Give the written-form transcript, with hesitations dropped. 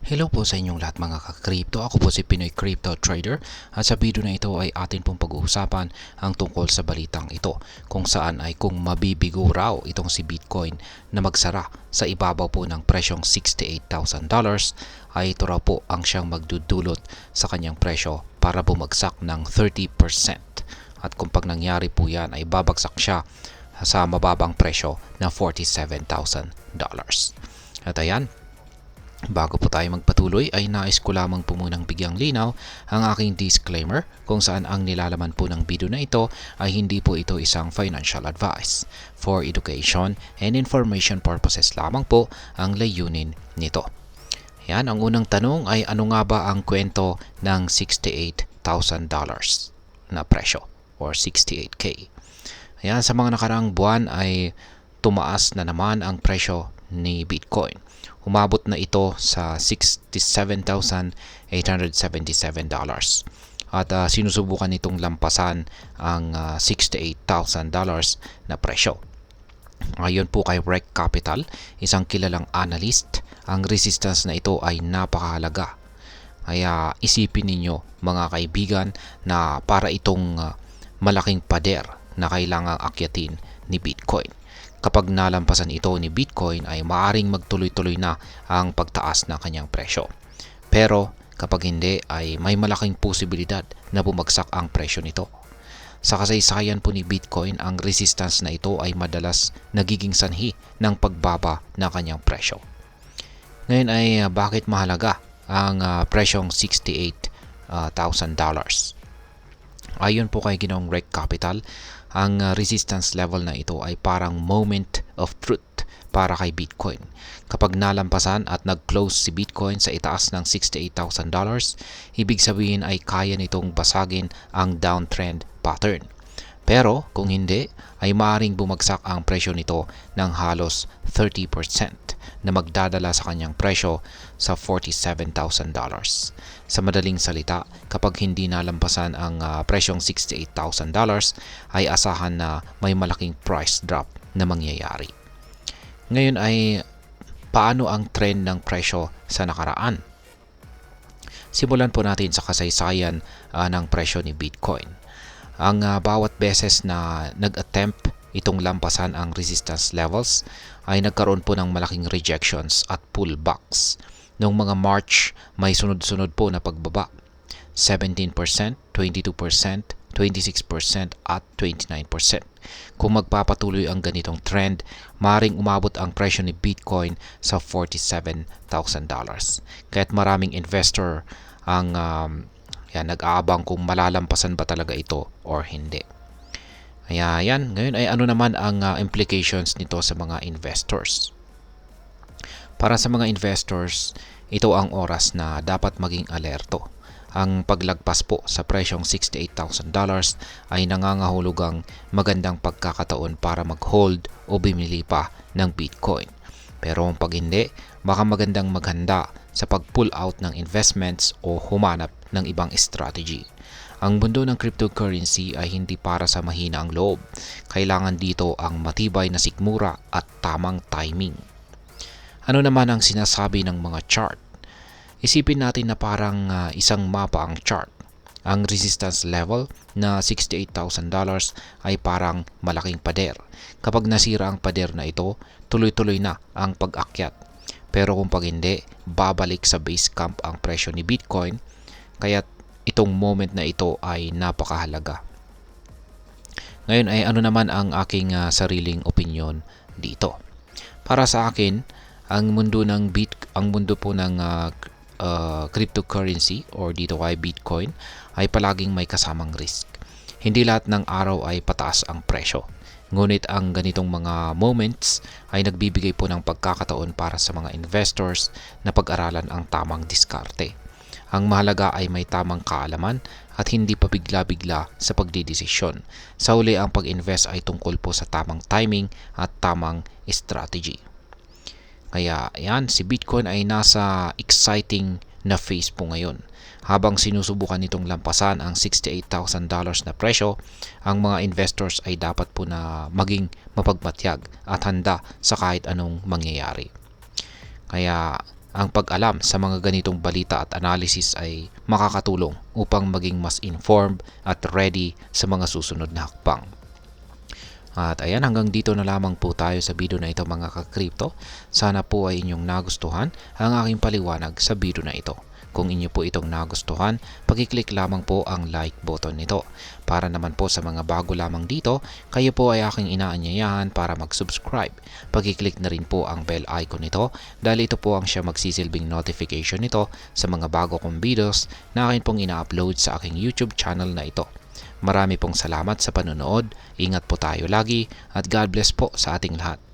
Hello po sa inyong lahat mga ka-crypto. Ako po si Pinoy Crypto Trader at sa video na ito ay atin pong pag-uusapan ang tungkol sa balitang ito kung saan ay kung mabibigo raw itong si Bitcoin na magsara sa ibabaw po ng presyong $68,000 ay ito raw po ang siyang magdudulot sa kanyang presyo para bumagsak ng 30%. At kung pag nangyari po yan ay babagsak siya sa mababang presyo na $47,000. At ayan, bago po tayo magpatuloy ay nais ko lamang po munang bigyang linaw ang aking disclaimer kung saan ang nilalaman po ng video na ito ay hindi po ito isang financial advice. For education and information purposes lamang po ang layunin nito. Yan, ang unang tanong ay ano nga ba ang kwento ng $68,000 na presyo or 68K? Ayan, sa mga nakaraang buwan ay tumaas na naman ang presyo ni Bitcoin. Umabot na ito sa $67,877 at sinusubukan nitong lampasan ang $68,000 na presyo. Ayon po kay Rec Capital, isang kilalang analyst, ang resistance na ito ay napakahalaga. Kaya isipin ninyo mga kaibigan na para itong malaking pader na kailangang akyatin ni Bitcoin. Kapag nalampasan ito ni Bitcoin ay maaring magtuloy-tuloy na ang pagtaas ng kanyang presyo. Pero kapag hindi ay may malaking posibilidad na bumagsak ang presyo nito. Sa kasaysayan po ni Bitcoin, ang resistance na ito ay madalas nagiging sanhi ng pagbaba ng kanyang presyo. Ngayon ay bakit mahalaga ang presyong $68,000? Ayon po kay Ginoong Rec Capital, ang resistance level na ito ay parang moment of truth para kay Bitcoin. Kapag nalampasan at nag-close si Bitcoin sa itaas ng $68,000, ibig sabihin ay kaya nitong basagin ang downtrend pattern. Pero kung hindi, ay maaaring bumagsak ang presyo nito ng halos 30% na magdadala sa kanyang presyo sa $47,000. Sa madaling salita, kapag hindi nalampasan ang presyong $68,000 ay asahan na may malaking price drop na mangyayari. Ngayon ay paano ang trend ng presyo sa nakaraan? Simulan po natin sa kasaysayan ng presyo ni Bitcoin. Ang bawat beses na nag-attempt itong lampasan ang resistance levels ay nagkaroon po ng malaking rejections at pullbacks. Noong mga March, may sunod-sunod po na pagbaba. 17%, 22%, 26% at 29%. Kung magpapatuloy ang ganitong trend, maring umabot ang presyo ni Bitcoin sa $47,000. Kaya't maraming investor ang nag-aabang kung malalampasan ba talaga ito or hindi. Kaya yan, ngayon ay ano naman ang implications nito sa mga investors? Para sa mga investors, ito ang oras na dapat maging alerto. Ang paglagpas po sa presyong $68,000 ay nangangahulugang magandang pagkakataon para mag-hold o bumili pa ng Bitcoin. Pero pag hindi, baka magandang maghanda sa pag-pull out ng investments o humanap ng ibang strategy. Ang mundo ng cryptocurrency ay hindi para sa mahina ang loob. Kailangan dito ang matibay na sikmura at tamang timing. Ano naman ang sinasabi ng mga chart? Isipin natin na parang isang mapa ang chart. Ang resistance level na $68,000 ay parang malaking pader. Kapag nasira ang pader na ito, tuloy-tuloy na ang pag-akyat. Pero kung pag hindi, babalik sa base camp ang presyo ni Bitcoin. Kaya itong moment na ito ay napakahalaga. Ngayon ay ano naman ang aking sariling opinion dito? Para sa akin, ang mundo po ng cryptocurrency or dito kay Bitcoin ay palaging may kasamang risk. Hindi lahat ng araw ay pataas ang presyo. Ngunit ang ganitong mga moments ay nagbibigay po ng pagkakataon para sa mga investors na pag-aralan ang tamang diskarte. Ang mahalaga ay may tamang kaalaman at hindi pa bigla-bigla sa pagdidesisyon. Sa huli, ang pag-invest ay tungkol po sa tamang timing at tamang strategy. Kaya yan, si Bitcoin ay nasa exciting na phase po ngayon. Habang sinusubukan nitong lampasan ang $68,000 na presyo, ang mga investors ay dapat po na maging mapagmatyag at handa sa kahit anong mangyayari. Kaya Ang pag-alam sa mga ganitong balita at analysis ay makakatulong upang maging mas informed at ready sa mga susunod na hakbang. At ayan, hanggang dito na lamang po tayo sa video na ito mga ka-crypto. Sana po ay inyong nagustuhan ang aking paliwanag sa video na ito. Kung inyo po itong nagustuhan, pag-click lamang po ang like button nito. Para naman po sa mga bago lamang dito, kayo po ay aking inaanyayahan para mag-subscribe. Pag-click na rin po ang bell icon nito dahil ito po ang siya magsisilbing notification nito sa mga bago kong videos na akin pong ina-upload sa aking YouTube channel na ito. Marami pong salamat sa panonood, ingat po tayo lagi at God bless po sa ating lahat.